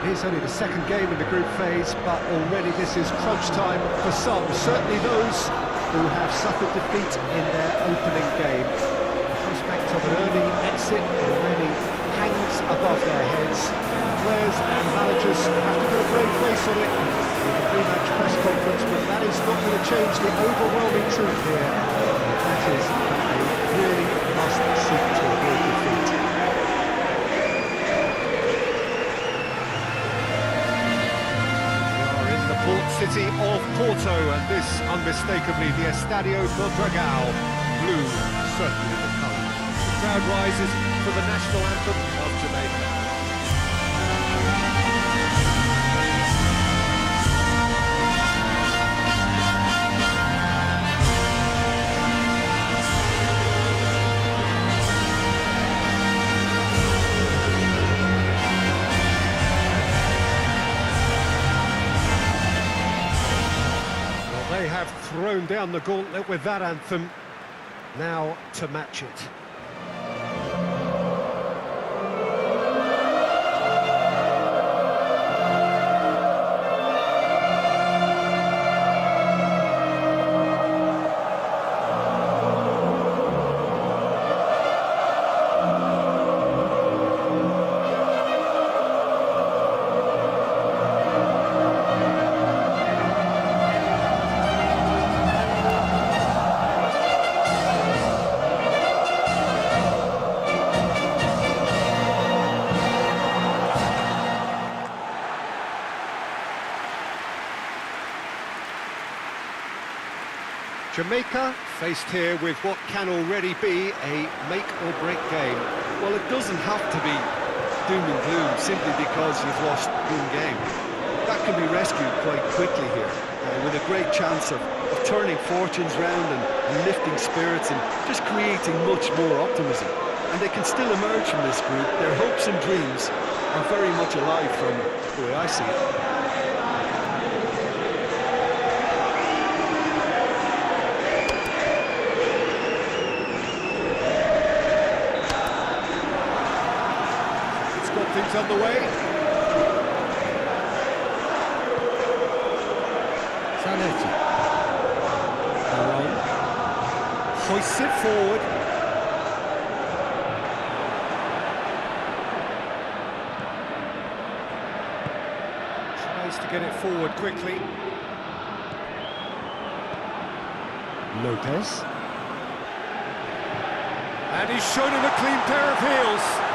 It is only the second game in the group phase, but already this is crunch time for some, certainly those who have suffered defeat in their opening game. The prospect of an early exit already hangs above their heads. Players and managers have to put a brave face on it in the pre-match press conference, but that is not going to change the overwhelming truth here. That is that they really must seek to avoid defeat. Port City of Porto, and this unmistakably the Estadio do Dragão, blue certainly the colour. The crowd rises for the national anthem of Jamaica. They have thrown down the gauntlet with that anthem, now to match it. Jamaica faced here with what can already be a make-or-break game. Well, it doesn't have to be doom and gloom simply because you've lost one game. That can be rescued quite quickly here, with a great chance of turning fortunes round and lifting spirits and just creating much more optimism. And they can still emerge from this group. Their hopes and dreams are very much alive from the way I see it. Things on the way. Zanetti. Hoists it forward. Tries to get it forward quickly. Lopez. And he's shown him a clean pair of heels.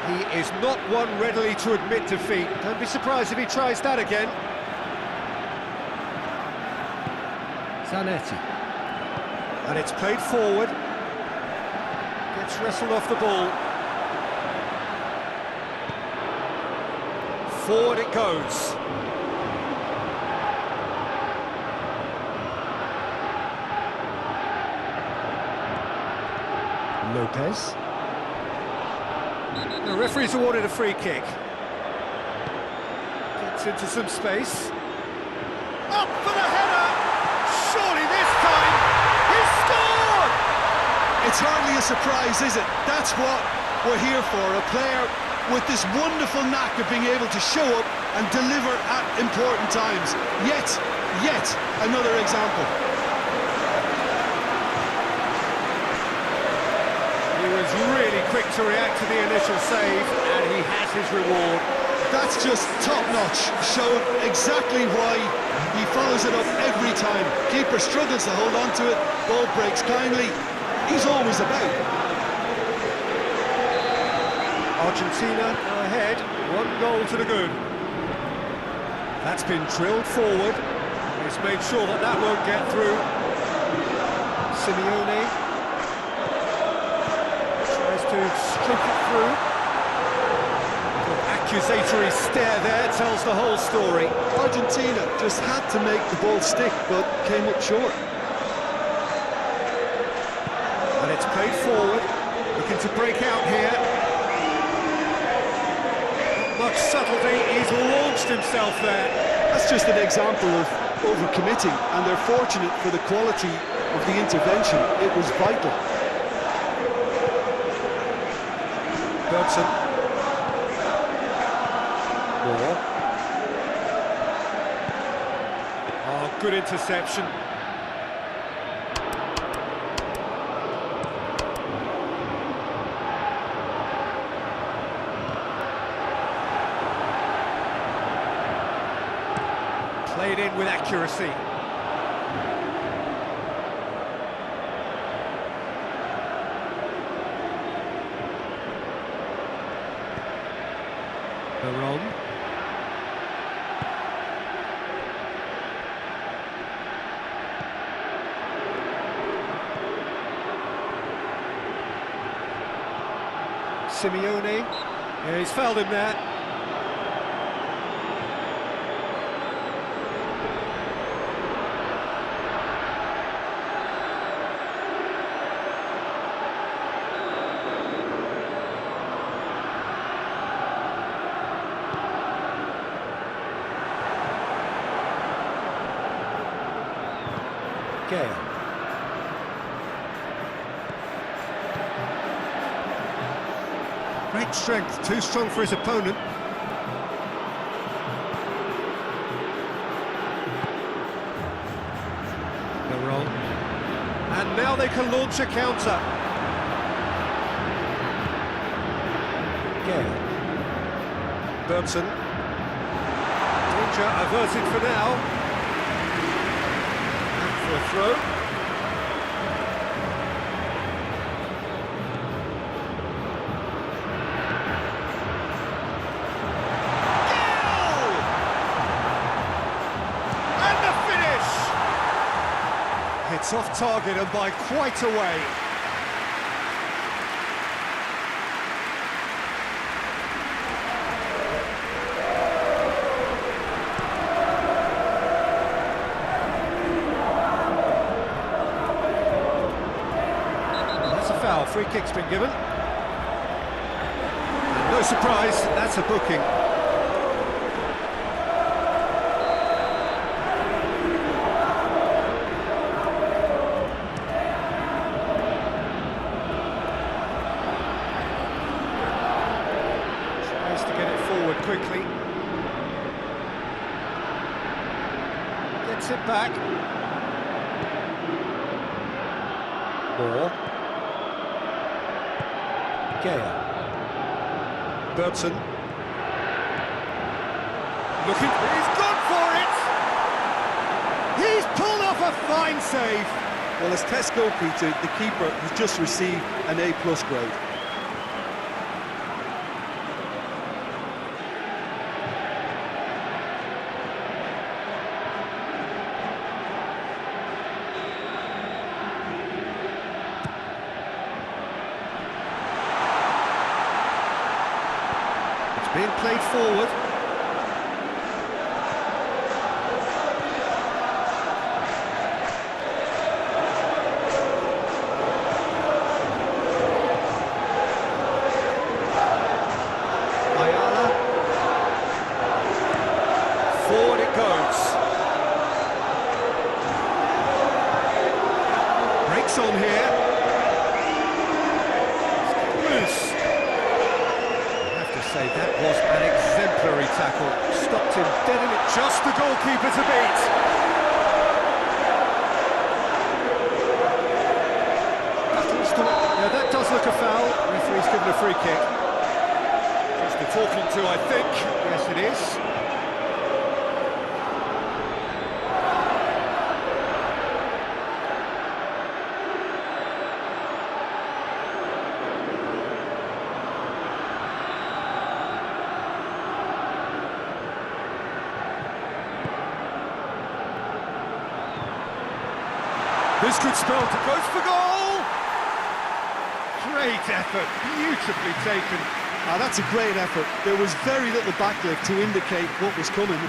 He is not one readily to admit defeat. Don't be surprised if he tries that again. Zanetti. And it's played forward. Gets wrestled off the ball. Forward it goes. Lopez. The referee's awarded a free kick. Gets into some space. Up for the It's hardly a surprise, is it? That's what we're here for, a player with this wonderful knack of being able to show up and deliver at important times. Yet another example. He was really quick to react to the initial save, and he has his reward. That's just top-notch, showing exactly why he follows it up every time. Keeper struggles to hold on to it, ball breaks kindly. He's always about. Argentina are ahead, 1 goal to the good. That's been drilled forward. He's made sure that that won't get through. Simeone tries to strip it through. Accusatory stare there tells the whole story. Argentina just had to make the ball stick, but came up short. And it's played forward, looking to break out here. Not much subtlety, he's launched himself there. That's just an example of overcommitting, and they're fortunate for the quality of the intervention. It was vital. Bergson. Moore. Oh, good interception. Played in with accuracy. Baron. Simeone. Yeah, he's fouled him there. Gale. Great strength, too strong for his opponent. They're wrong. And now they can launch a counter. Gale. Bergson. Danger averted for now. For a throw. Goal! And the finish! It's off target and by quite a way. Foul, free kick's been given. And no surprise, that's a booking. Tries to get it forward quickly. Gets it back. Moore. Gale. Bergson. Looking, he's gone for it! He's pulled off a fine save! Well, as test goalkeeper, the keeper has just received an A+ grade. Being played forward. Ayala. Forward it goes. Breaks on here. him dead in it. Just the goalkeeper to beat. Yeah, that does look a foul. Referee's given a free kick. Just the talking to, I think. Yes, it is. This could spell to goes for goal. Great effort, beautifully taken. Ah, that's a great effort. There was very little backlift to indicate what was coming.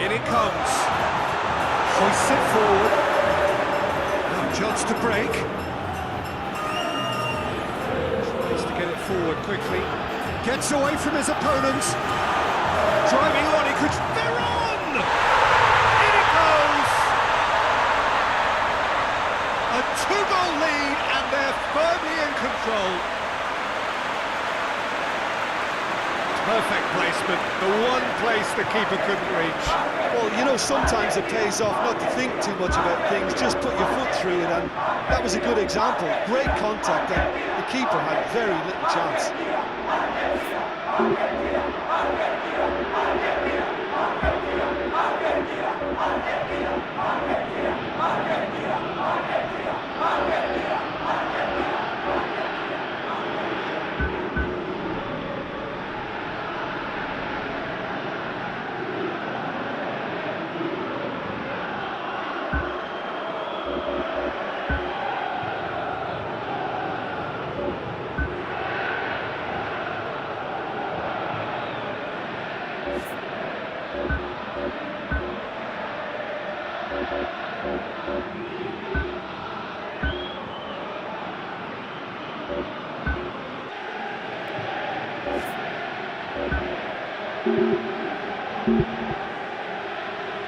In it comes. Hoists it forward. Now chance to break. Tries to get it forward quickly. Gets away from his opponent. Driving on, he could... They're on! In it goes! A two-goal lead and they're firmly in control. Perfect placement, the one place the keeper couldn't reach. Well, you know, sometimes it pays off not to think too much about things, just put your foot through it, and that was a good example. Great contact, and the keeper had very little chance.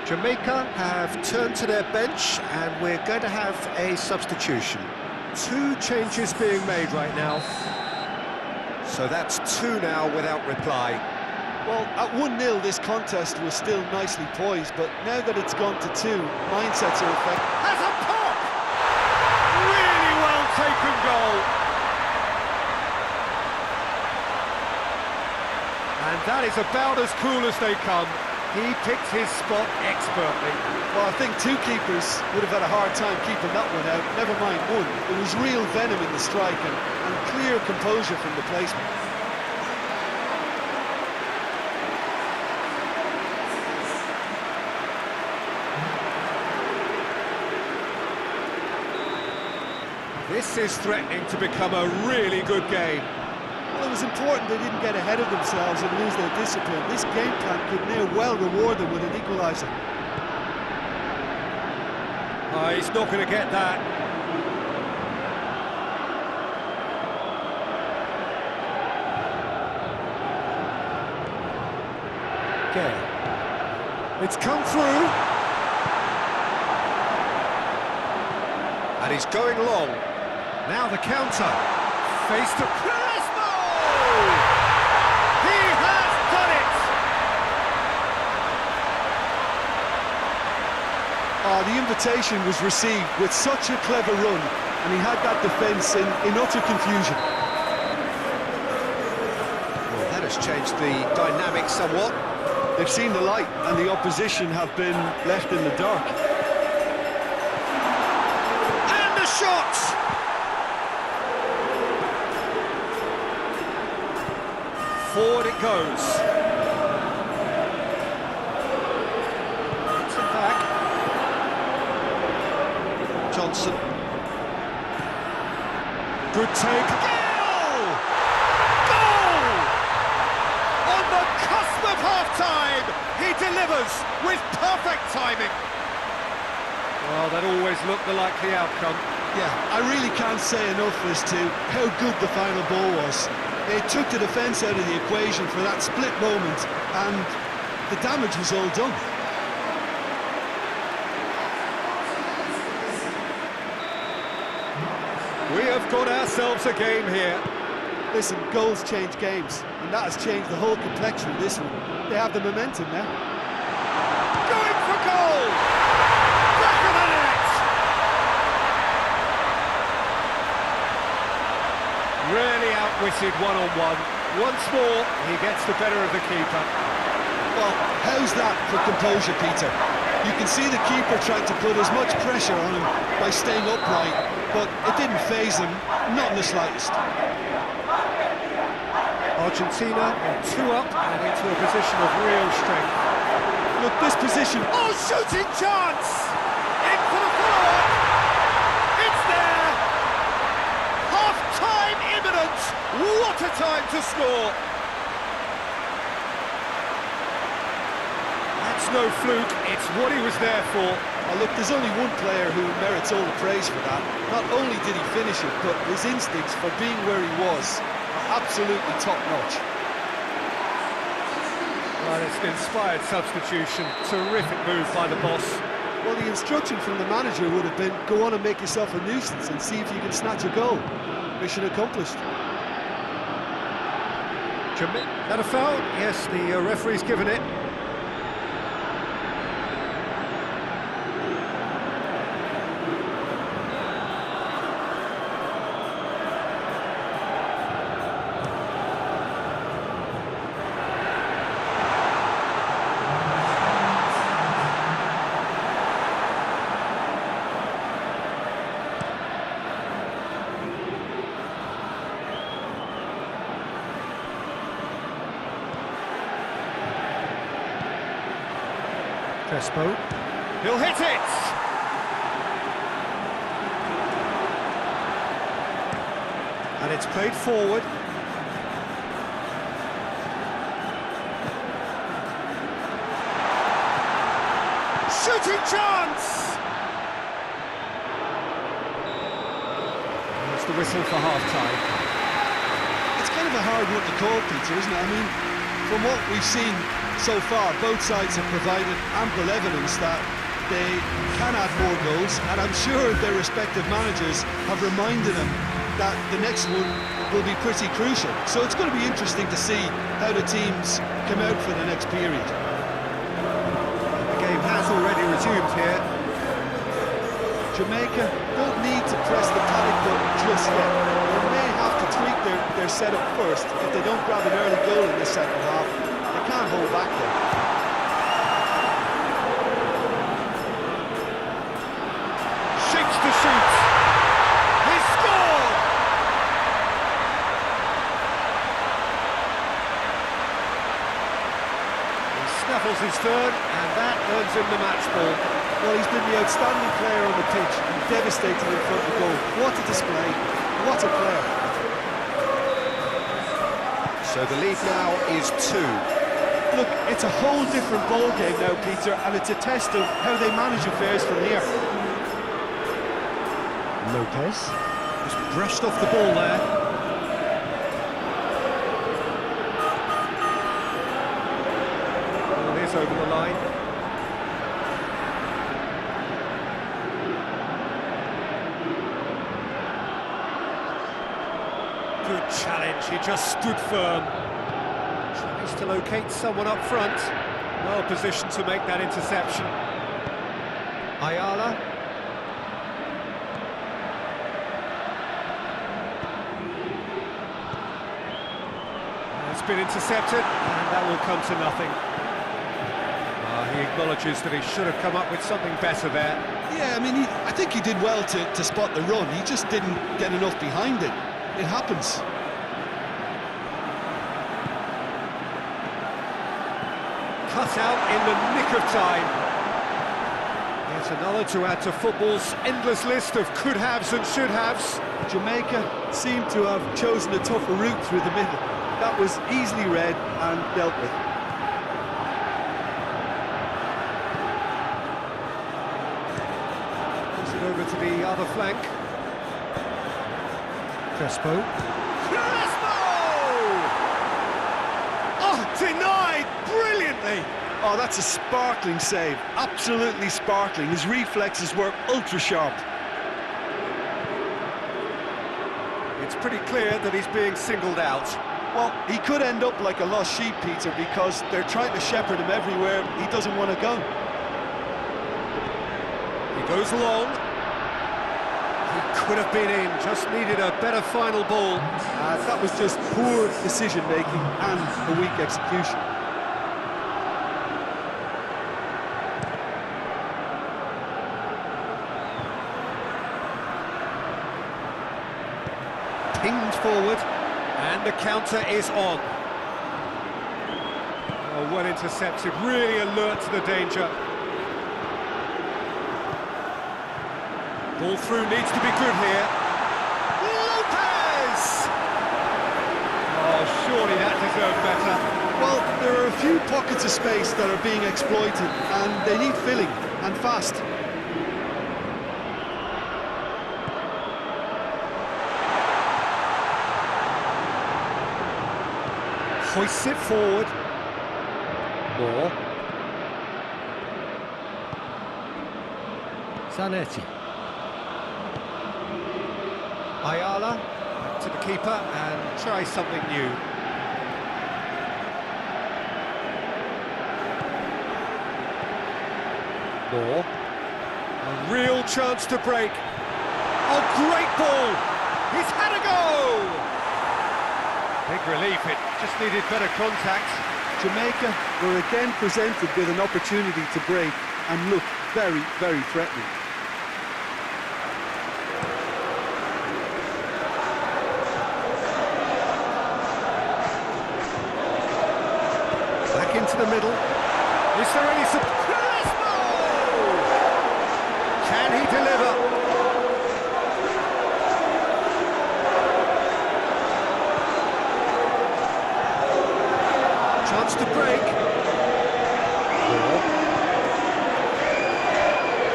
Jamaica have turned to their bench, and we're going to have a substitution. 2 changes being made right now. So that's 2 now without reply. Well, at 1-0, this contest was still nicely poised, but now that it's gone to 2, mindsets are affected. Has a pop! Really well taken goal. And that is about as cool as they come. He picked his spot expertly. Well, I think 2 keepers would have had a hard time keeping that one out, never mind 1. There was real venom in the strike and clear composure from the placement. This is threatening to become a really good game. Well, it was important they didn't get ahead of themselves and lose their discipline. This game plan could near well reward them with an equaliser. He's not going to get that. Okay. It's come through. And he's going long. Now the counter. Face to Crespo! He has done it! Oh, the invitation was received with such a clever run, and he had that defence in utter confusion. Well, that has changed the dynamic somewhat. They've seen the light, and the opposition have been left in the dark. And the shot! Forward it goes. Puts it back. Johnson. Good take. Goal! Goal! On the cusp of half-time, he delivers with perfect timing. Well, that always looked the likely outcome. Yeah, I really can't say enough as to how good the final ball was. It took the defence out of the equation for that split moment, and the damage was all done. We have got ourselves a game here. Listen, goals change games, and that has changed the whole complexion of this one. They have the momentum now. Going for goal! Back of the net! Really outwitted one-on-one. Once more, he gets the better of the keeper. Well, how's that for composure, Peter? You can see the keeper trying to put as much pressure on him by staying upright, but it didn't faze him, not in the slightest. Argentina are 2 up and into a position of real strength. Look, this position... Oh, shooting chance! In for the follow-up! It's there! Half-time imminent! What a time to score! That's no fluke, it's what he was there for. Oh, look, there's only one player who merits all the praise for that. Not only did he finish it, but his instincts for being where he was are absolutely top-notch. Well, it's an inspired substitution. Terrific move by the boss. Well, the instruction from the manager would have been, go on and make yourself a nuisance and see if you can snatch a goal. Mission accomplished. That a foul? Yes, the referee's given it. Crespo. He'll hit it! And it's played forward. Shooting chance! It's the whistle for half-time. It's kind of a hard one to call, Peter, isn't it? I mean, from what we've seen so far, both sides have provided ample evidence that they can add more goals, and I'm sure their respective managers have reminded them that the next one will be pretty crucial. So it's going to be interesting to see how the teams come out for the next period. The game has already resumed here. Jamaica don't need to press the panic button just yet. They may have to tweak their setup first if they don't grab an early goal in the second half. They can't hold back there. Shakes to shoot. He scored! He snaffles his third, and that earns him the match ball. Well, he's been the outstanding player on the pitch and devastating in front of goal. What a display, what a player. So the lead now is 2. Look, it's a whole different ball game now, Peter, and it's a test of how they manage affairs from here. Lopez just brushed off the ball there. Ball is over the line. Good challenge, he just stood firm. Tries to locate someone up front. Well positioned to make that interception. Ayala. It's been intercepted, and that will come to nothing. He acknowledges that he should have come up with something better there. Yeah, I mean, I think he did well to spot the run. He just didn't get enough behind it. It happens. Cut out in the nick of time. Yet another to add to football's endless list of could-haves and should-haves. Jamaica seemed to have chosen a tougher route through the middle. That was easily read and dealt with. Puts it over to the other flank. Crespo. Crespo! Oh, denied brilliantly. Oh, that's a sparkling save, absolutely sparkling. His reflexes were ultra sharp. It's pretty clear that he's being singled out. Well, he could end up like a lost sheep, Peter, because they're trying to shepherd him everywhere he doesn't want to go. He goes long. He could have been in, just needed a better final ball. That was just poor decision-making and a weak execution. Pinged forward, and the counter is on. Oh, well intercepted, really alert to the danger. Ball through needs to be good here. Lopez! Oh, surely that deserved better. Well, there are a few pockets of space that are being exploited, and they need filling, and fast. Hoists it forward. Moore. Zanetti. Ayala, back to the keeper and try something new. Moore. A real chance to break. Oh, great ball! He's had a go! Big relief, it just needed better contact. Jamaica were again presented with an opportunity to break and look very, very threatening. Back into the middle. Is there any surprise? Can he deliver? Chance to break.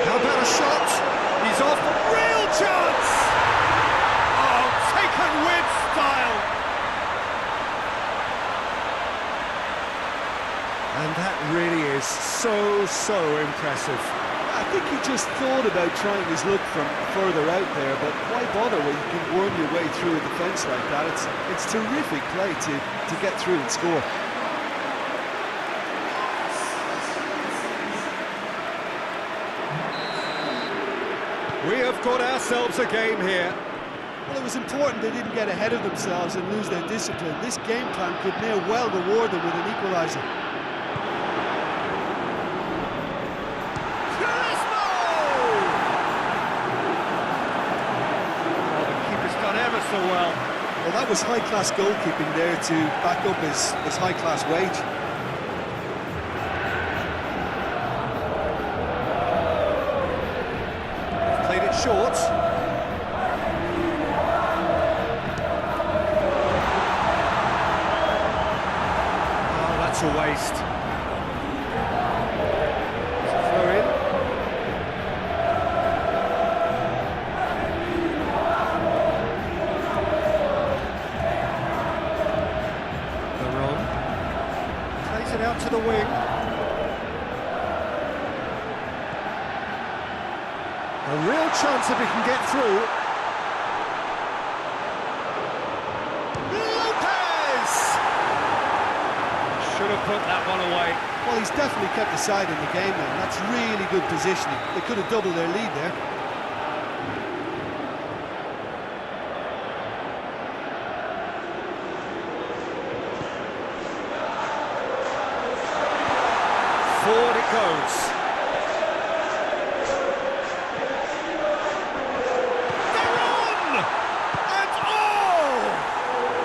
How about a shot? He's off. Real chance! Oh, taken with style. And that really is so impressive. I think he just thought about trying his luck from further out there, but why bother when you can worm your way through a defence like that? It's terrific play to get through and score. We have got ourselves a game here. Well, it was important they didn't get ahead of themselves and lose their discipline. This game plan could near well reward them with an equaliser. So well. Well, that was high-class goalkeeping there to back up his high-class wage. Played it short. Oh, that's a waste. Throw in. It out to the wing. A real chance if he can get through. Lopez! Should have put that one away. Well, he's definitely kept the side in the game now. That's really good positioning. They could have doubled their lead there. Forward it goes. They're on! And oh!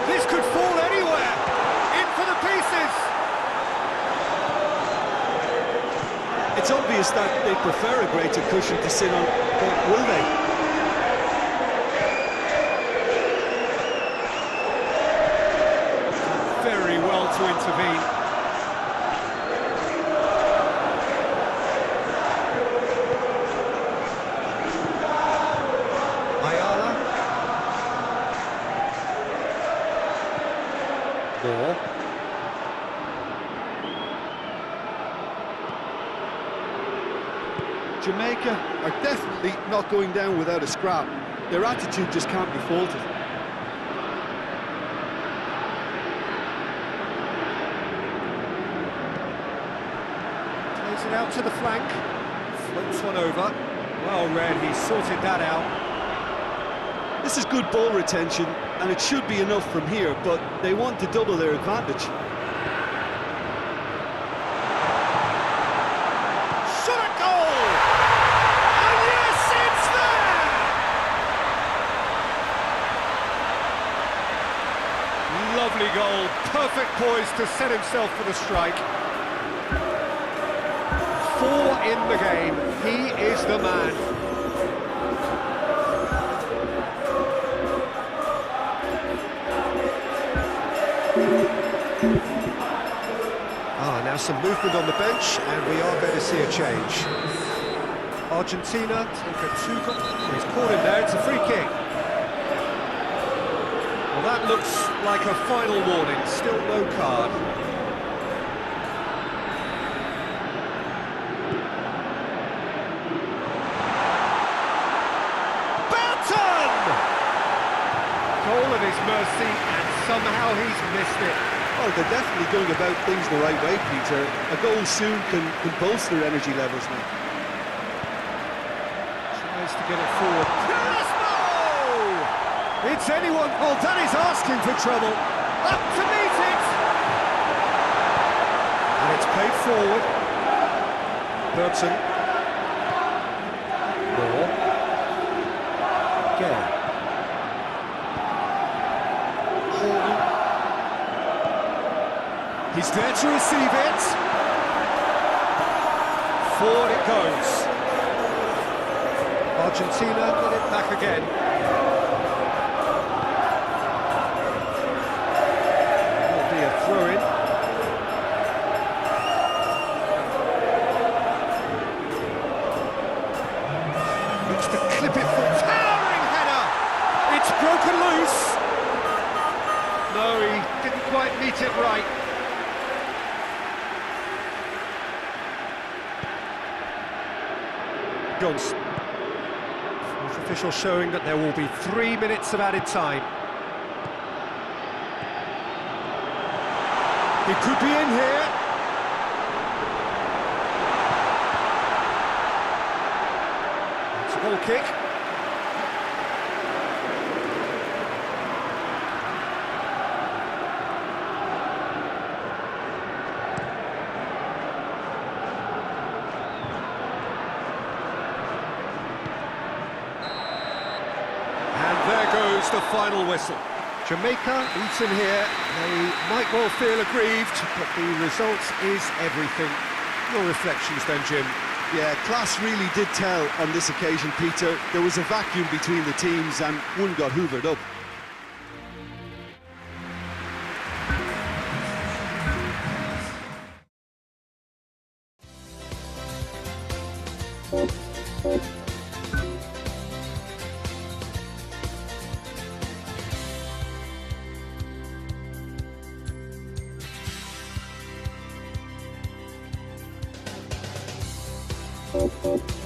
This could fall anywhere. In for the pieces. It's obvious that they prefer a greater cushion to sit on, but will they? Very well to intervene. Jamaica are definitely not going down without a scrap. Their attitude just can't be faulted. Plays it out to the flank. Floats one over. Well read, he sorted that out. This is good ball retention, and it should be enough from here, but they want to double their advantage. Shot at goal! And yes, it's there! Lovely goal, perfect poise to set himself for the strike. 4 in the game, he is the man. Now some movement on the bench, and we are going to see a change. Argentina take a 2-goal. He's caught him there, it's a free kick. Well, that looks like a final warning, still no card. Goal at his mercy, and somehow he's missed it. Oh, they're definitely going about things the right way, Peter. A goal soon can bolster energy levels now. Tries to get it forward. It's anyone. Oh, that is asking for trouble. Up to meet it. And it's played forward. Burton. Moore. Gay. He's there to receive it. Forward it goes. Argentina get it back again. Will be a throw-in. Looks to clip it for towering header. It's broken loose. No, he didn't quite meet it right. Fourth official showing that there will be 3 minutes of added time. He could be in here. It's a goal kick. There goes the final whistle. Jamaica beaten here. They might well feel aggrieved, but the result is everything. Your reflections then, Jim? Yeah, class really did tell on this occasion, Peter. There was a vacuum between the teams and one got hoovered up. Thank you.